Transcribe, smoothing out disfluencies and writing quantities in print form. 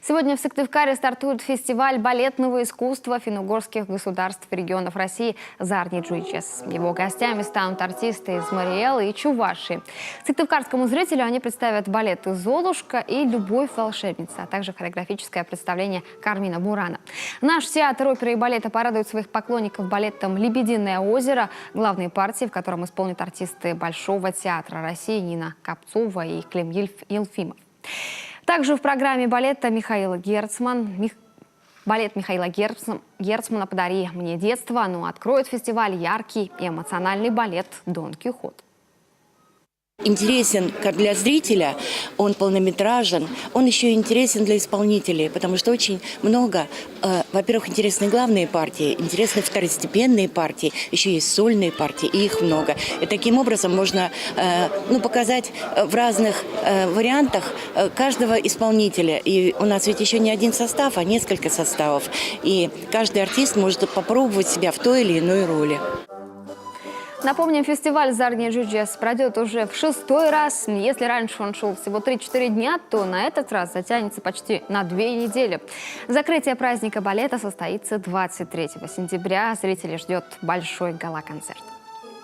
Сегодня в Сыктывкаре стартует фестиваль балетного искусства финно-угорских государств и регионов России «Зарни Джуйчес». Его гостями станут артисты из Мариэлы и Чувашии. Сыктывкарскому зрителю они представят балеты «Золушка» и «Любовь волшебница», а также хореографическое представление Кармина Бурана. Наш театр оперы и балета порадует своих поклонников балетом «Лебединое озеро», главные партии, в котором исполнят артисты Большого театра России Нина Копцова и Клим Елфимов. Также в программе балета балет Михаила Герцмана «Подари мне детство», но откроет фестиваль яркий и эмоциональный балет «Дон Кихот». Интересен как для зрителя, он полнометражен, он еще интересен для исполнителей, потому что очень много, во-первых, интересны главные партии, интересны второстепенные партии, еще есть сольные партии, и их много. И таким образом можно показать в разных вариантах каждого исполнителя. И у нас ведь еще не один состав, а несколько составов. И каждый артист может попробовать себя в той или иной роли. Напомним, фестиваль «Зарни Джуйчес» пройдет уже в 6-й раз. Если раньше он шел всего 3-4 дня, то на этот раз затянется почти на 2 недели. Закрытие праздника балета состоится 23 сентября. Зрителей ждет большой гала-концерт.